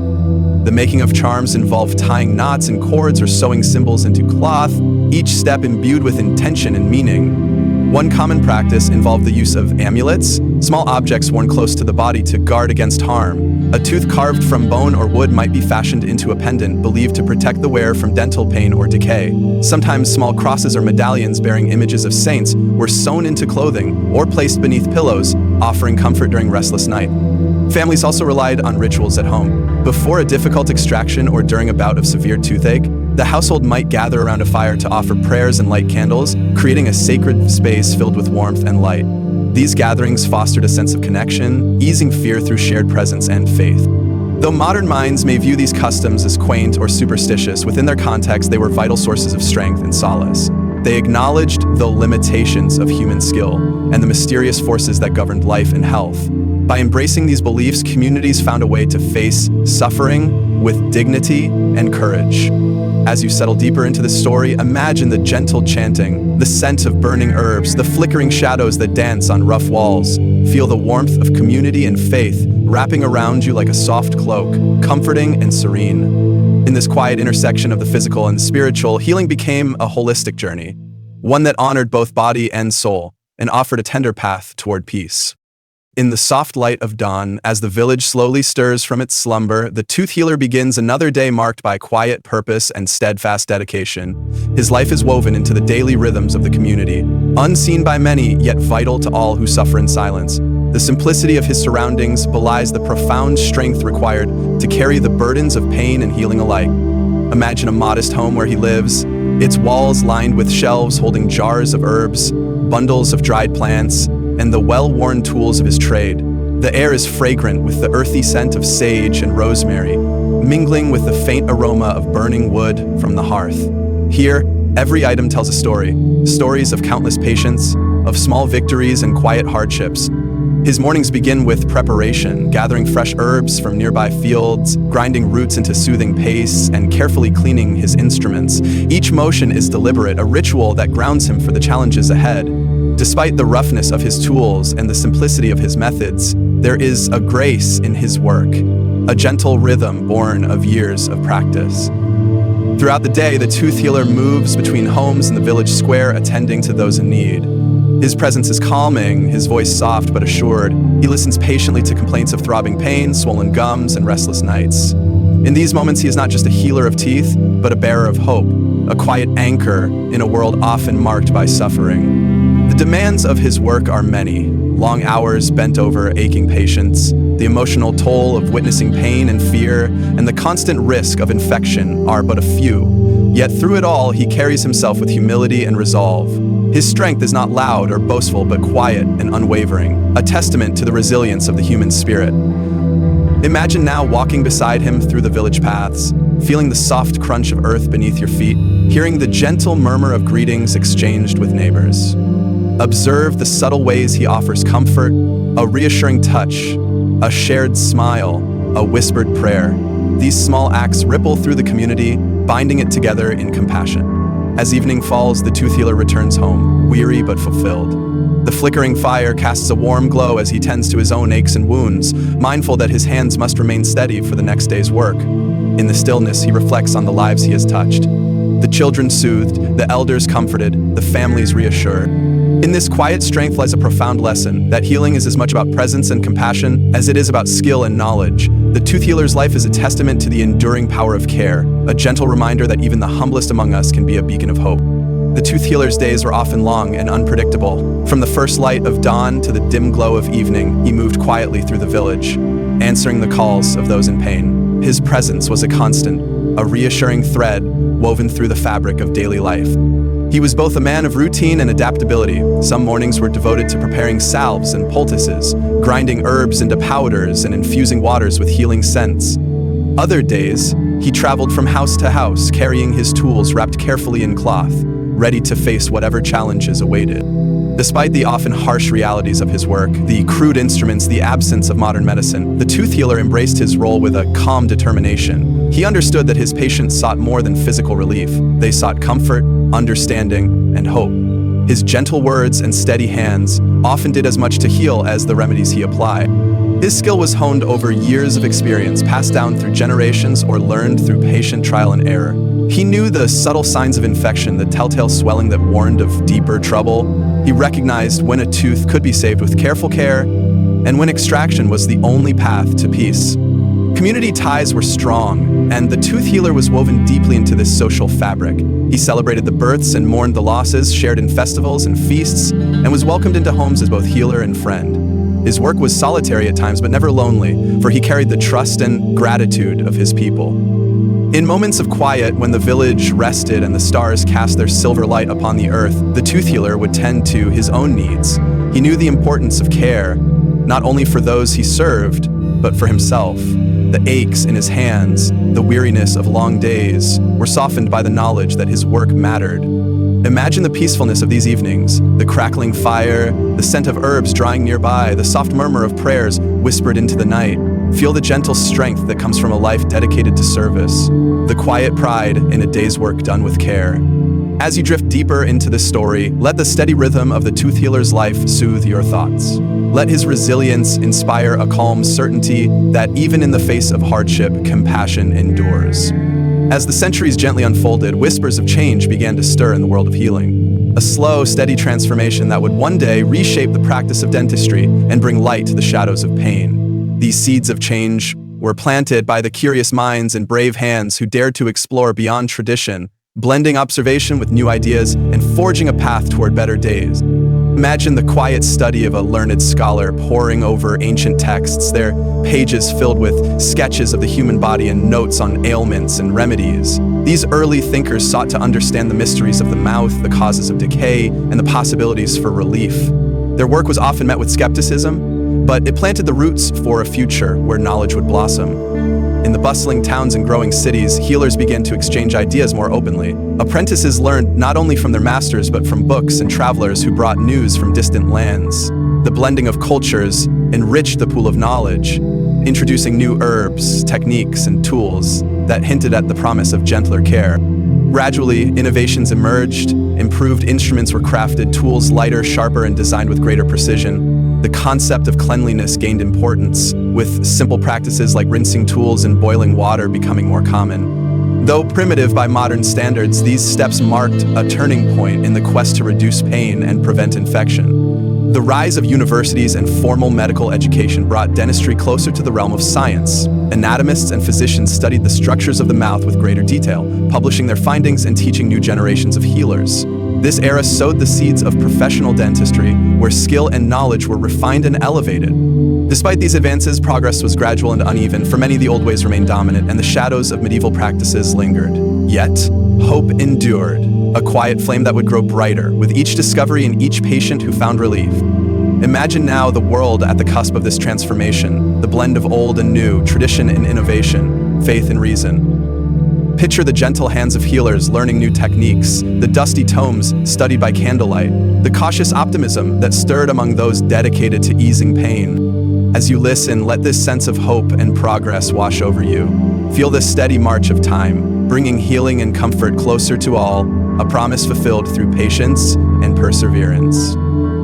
The making of charms involved tying knots and cords or sewing symbols into cloth, each step imbued with intention and meaning. One common practice involved the use of amulets, small objects worn close to the body to guard against harm. A tooth carved from bone or wood might be fashioned into a pendant, believed to protect the wearer from dental pain or decay. Sometimes small crosses or medallions bearing images of saints were sewn into clothing or placed beneath pillows, offering comfort during restless night. Families also relied on rituals at home. Before a difficult extraction or during a bout of severe toothache, the household might gather around a fire to offer prayers and light candles, creating a sacred space filled with warmth and light. These gatherings fostered a sense of connection, easing fear through shared presence and faith. Though modern minds may view these customs as quaint or superstitious, within their context they were vital sources of strength and solace. They acknowledged the limitations of human skill and the mysterious forces that governed life and health. By embracing these beliefs, communities found a way to face suffering with dignity and courage. As you settle deeper into the story, imagine the gentle chanting, the scent of burning herbs, the flickering shadows that dance on rough walls. Feel the warmth of community and faith wrapping around you like a soft cloak, comforting and serene. In this quiet intersection of the physical and spiritual, healing became a holistic journey, one that honored both body and soul and offered a tender path toward peace. In the soft light of dawn, as the village slowly stirs from its slumber, the tooth healer begins another day marked by quiet purpose and steadfast dedication. His life is woven into the daily rhythms of the community, unseen by many, yet vital to all who suffer in silence. The simplicity of his surroundings belies the profound strength required to carry the burdens of pain and healing alike. Imagine a modest home where he lives, its walls lined with shelves holding jars of herbs, bundles of dried plants, and the well-worn tools of his trade. The air is fragrant with the earthy scent of sage and rosemary, mingling with the faint aroma of burning wood from the hearth. Here, every item tells a story, stories of countless patience, of small victories and quiet hardships. His mornings begin with preparation, gathering fresh herbs from nearby fields, grinding roots into soothing pastes, and carefully cleaning his instruments. Each motion is deliberate, a ritual that grounds him for the challenges ahead. Despite the roughness of his tools and the simplicity of his methods, there is a grace in his work, a gentle rhythm born of years of practice. Throughout the day, the tooth healer moves between homes in the village square, attending to those in need. His presence is calming, his voice soft but assured. He listens patiently to complaints of throbbing pain, swollen gums, and restless nights. In these moments, he is not just a healer of teeth, but a bearer of hope, a quiet anchor in a world often marked by suffering. The demands of his work are many: long hours bent over aching patients, the emotional toll of witnessing pain and fear, and the constant risk of infection are but a few. Yet through it all, he carries himself with humility and resolve. His strength is not loud or boastful, but quiet and unwavering, a testament to the resilience of the human spirit. Imagine now walking beside him through the village paths, feeling the soft crunch of earth beneath your feet, hearing the gentle murmur of greetings exchanged with neighbors. Observe the subtle ways he offers comfort, a reassuring touch, a shared smile, a whispered prayer. These small acts ripple through the community, binding it together in compassion. As evening falls, the tooth healer returns home, weary but fulfilled. The flickering fire casts a warm glow as he tends to his own aches and wounds, mindful that his hands must remain steady for the next day's work. In the stillness, he reflects on the lives he has touched. The children soothed, the elders comforted, the families reassured. In this quiet strength lies a profound lesson, that healing is as much about presence and compassion as it is about skill and knowledge. The tooth healer's life is a testament to the enduring power of care, a gentle reminder that even the humblest among us can be a beacon of hope. The tooth healer's days were often long and unpredictable. From the first light of dawn to the dim glow of evening, he moved quietly through the village, answering the calls of those in pain. His presence was a constant, a reassuring thread woven through the fabric of daily life. He was both a man of routine and adaptability. Some mornings were devoted to preparing salves and poultices, grinding herbs into powders and infusing waters with healing scents. Other days, he traveled from house to house, carrying his tools wrapped carefully in cloth, ready to face whatever challenges awaited. Despite the often harsh realities of his work, the crude instruments, the absence of modern medicine, the tooth healer embraced his role with a calm determination. He understood that his patients sought more than physical relief. They sought comfort, understanding, and hope. His gentle words and steady hands often did as much to heal as the remedies he applied. His skill was honed over years of experience, passed down through generations or learned through patient trial and error. He knew the subtle signs of infection, the telltale swelling that warned of deeper trouble. He recognized when a tooth could be saved with careful care, and when extraction was the only path to peace. Community ties were strong, and the tooth healer was woven deeply into this social fabric. He celebrated the births and mourned the losses, shared in festivals and feasts, and was welcomed into homes as both healer and friend. His work was solitary at times, but never lonely, for he carried the trust and gratitude of his people. In moments of quiet, when the village rested and the stars cast their silver light upon the earth, the tooth healer would tend to his own needs. He knew the importance of care, not only for those he served, but for himself. The aches in his hands, the weariness of long days, were softened by the knowledge that his work mattered. Imagine the peacefulness of these evenings, the crackling fire, the scent of herbs drying nearby, the soft murmur of prayers whispered into the night. Feel the gentle strength that comes from a life dedicated to service, the quiet pride in a day's work done with care. As you drift deeper into this story, let the steady rhythm of the tooth healer's life soothe your thoughts. Let his resilience inspire a calm certainty that even in the face of hardship, compassion endures. As the centuries gently unfolded, whispers of change began to stir in the world of healing. A slow, steady transformation that would one day reshape the practice of dentistry and bring light to the shadows of pain. These seeds of change were planted by the curious minds and brave hands who dared to explore beyond tradition, blending observation with new ideas and forging a path toward better days. Imagine the quiet study of a learned scholar poring over ancient texts, their pages filled with sketches of the human body and notes on ailments and remedies. These early thinkers sought to understand the mysteries of the mouth, the causes of decay, and the possibilities for relief. Their work was often met with skepticism, but it planted the roots for a future where knowledge would blossom. In the bustling towns and growing cities, healers began to exchange ideas more openly. Apprentices learned not only from their masters but from books and travelers who brought news from distant lands. The blending of cultures enriched the pool of knowledge, introducing new herbs, techniques, and tools that hinted at the promise of gentler care. Gradually, innovations emerged, improved instruments were crafted, tools lighter, sharper, and designed with greater precision. The concept of cleanliness gained importance, with simple practices like rinsing tools and boiling water becoming more common. Though primitive by modern standards, these steps marked a turning point in the quest to reduce pain and prevent infection. The rise of universities and formal medical education brought dentistry closer to the realm of science. Anatomists and physicians studied the structures of the mouth with greater detail, publishing their findings and teaching new generations of healers. This era sowed the seeds of professional dentistry, where skill and knowledge were refined and elevated. Despite these advances, progress was gradual and uneven. For many, the old ways remained dominant, and the shadows of medieval practices lingered. Yet, hope endured, a quiet flame that would grow brighter with each discovery and each patient who found relief. Imagine now the world at the cusp of this transformation, the blend of old and new, tradition and innovation, faith and reason. Picture the gentle hands of healers learning new techniques, the dusty tomes studied by candlelight, the cautious optimism that stirred among those dedicated to easing pain. As you listen, let this sense of hope and progress wash over you. Feel the steady march of time, bringing healing and comfort closer to all, a promise fulfilled through patience and perseverance.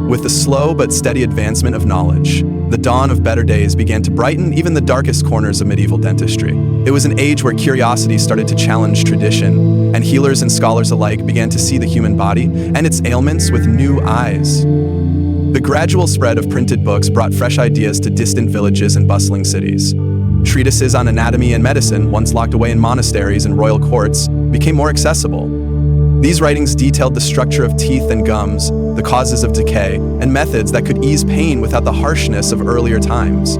With the slow but steady advancement of knowledge, the dawn of better days began to brighten even the darkest corners of medieval dentistry. It was an age where curiosity started to challenge tradition, and healers and scholars alike began to see the human body and its ailments with new eyes. The gradual spread of printed books brought fresh ideas to distant villages and bustling cities. Treatises on anatomy and medicine, once locked away in monasteries and royal courts, became more accessible. These writings detailed the structure of teeth and gums, the causes of decay, and methods that could ease pain without the harshness of earlier times.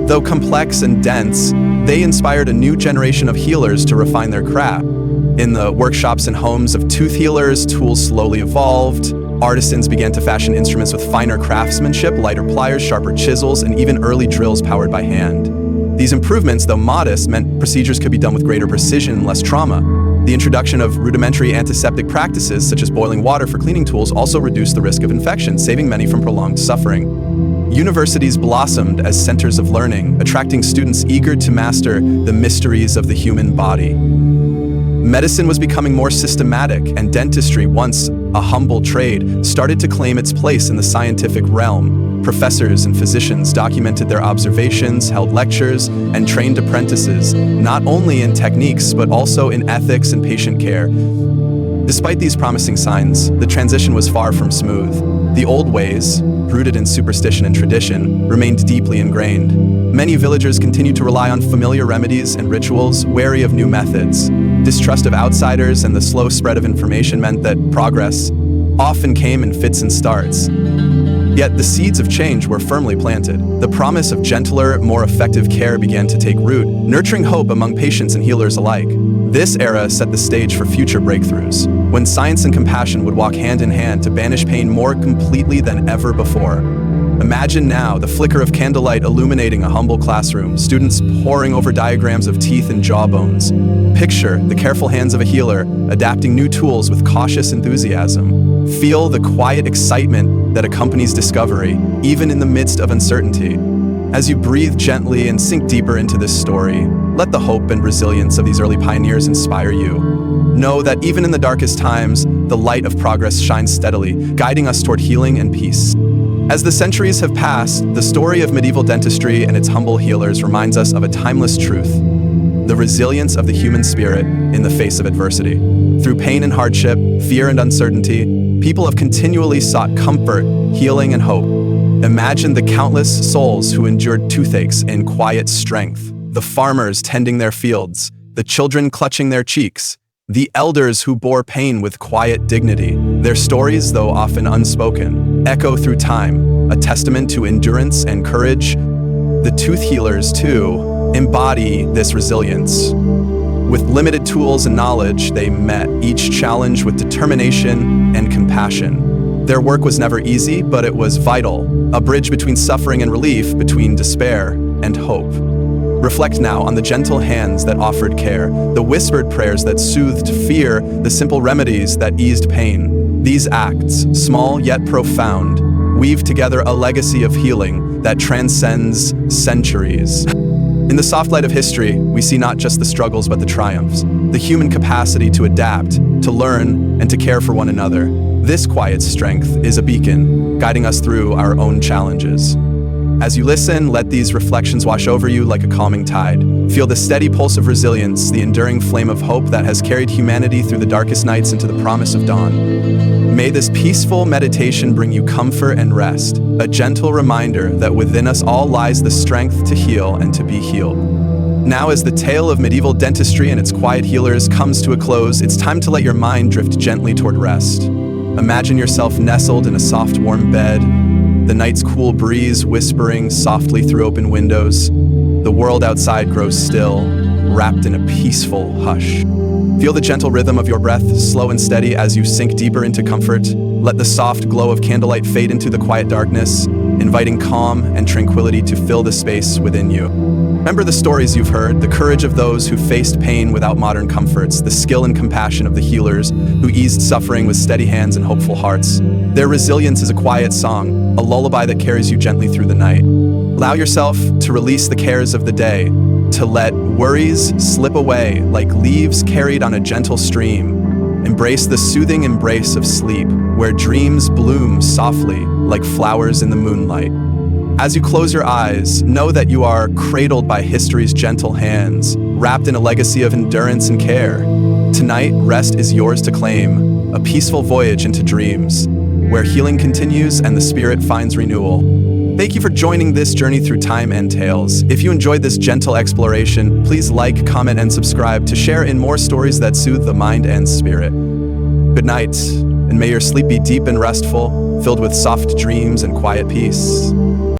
Though complex and dense, they inspired a new generation of healers to refine their craft. In the workshops and homes of tooth healers, tools slowly evolved. Artisans began to fashion instruments with finer craftsmanship, lighter pliers, sharper chisels, and even early drills powered by hand. These improvements, though modest, meant procedures could be done with greater precision and less trauma. The introduction of rudimentary antiseptic practices, such as boiling water for cleaning tools, also reduced the risk of infection, saving many from prolonged suffering. Universities blossomed as centers of learning, attracting students eager to master the mysteries of the human body. Medicine was becoming more systematic, and dentistry, once a humble trade, started to claim its place in the scientific realm. Professors and physicians documented their observations, held lectures, and trained apprentices, not only in techniques but also in ethics and patient care. Despite these promising signs, the transition was far from smooth. The old ways, rooted in superstition and tradition, remained deeply ingrained. Many villagers continued to rely on familiar remedies and rituals, wary of new methods. Distrust of outsiders and the slow spread of information meant that progress often came in fits and starts. Yet the seeds of change were firmly planted. The promise of gentler, more effective care began to take root, nurturing hope among patients and healers alike. This era set the stage for future breakthroughs, when science and compassion would walk hand in hand to banish pain more completely than ever before. Imagine now the flicker of candlelight illuminating a humble classroom, students poring over diagrams of teeth and jawbones. Picture the careful hands of a healer adapting new tools with cautious enthusiasm. Feel the quiet excitement that accompanies discovery, even in the midst of uncertainty. As you breathe gently and sink deeper into this story, let the hope and resilience of these early pioneers inspire you. Know that even in the darkest times, the light of progress shines steadily, guiding us toward healing and peace. As the centuries have passed, the story of medieval dentistry and its humble healers reminds us of a timeless truth. The resilience of the human spirit in the face of adversity. Through pain and hardship, fear and uncertainty, people have continually sought comfort, healing, and hope. Imagine the countless souls who endured toothaches in quiet strength, the farmers tending their fields, the children clutching their cheeks, the elders who bore pain with quiet dignity. Their stories, though often unspoken, echo through time, a testament to endurance and courage. The tooth healers, too, embody this resilience. With limited tools and knowledge, they met each challenge with determination and compassion. Their work was never easy, but it was vital, a bridge between suffering and relief, between despair and hope. Reflect now on the gentle hands that offered care, the whispered prayers that soothed fear, the simple remedies that eased pain. These acts, small yet profound, weave together a legacy of healing that transcends centuries. In the soft light of history, we see not just the struggles but the triumphs, the human capacity to adapt, to learn, and to care for one another. This quiet strength is a beacon, guiding us through our own challenges. As you listen, let these reflections wash over you like a calming tide. Feel the steady pulse of resilience, the enduring flame of hope that has carried humanity through the darkest nights into the promise of dawn. May this peaceful meditation bring you comfort and rest, a gentle reminder that within us all lies the strength to heal and to be healed. Now, as the tale of medieval dentistry and its quiet healers comes to a close, it's time to let your mind drift gently toward rest. Imagine yourself nestled in a soft, warm bed, the night's cool breeze whispering softly through open windows. The world outside grows still, wrapped in a peaceful hush. Feel the gentle rhythm of your breath, slow and steady as you sink deeper into comfort. Let the soft glow of candlelight fade into the quiet darkness, inviting calm and tranquility to fill the space within you. Remember the stories you've heard, the courage of those who faced pain without modern comforts, the skill and compassion of the healers who eased suffering with steady hands and hopeful hearts. Their resilience is a quiet song, a lullaby that carries you gently through the night. Allow yourself to release the cares of the day, to let worries slip away like leaves carried on a gentle stream. Embrace the soothing embrace of sleep, where dreams bloom softly like flowers in the moonlight. As you close your eyes, know that you are cradled by history's gentle hands, wrapped in a legacy of endurance and care. Tonight, rest is yours to claim, a peaceful voyage into dreams, where healing continues and the spirit finds renewal. Thank you for joining this journey through time and tales. If you enjoyed this gentle exploration, please like, comment, and subscribe to share in more stories that soothe the mind and spirit. Good night, and may your sleep be deep and restful, filled with soft dreams and quiet peace.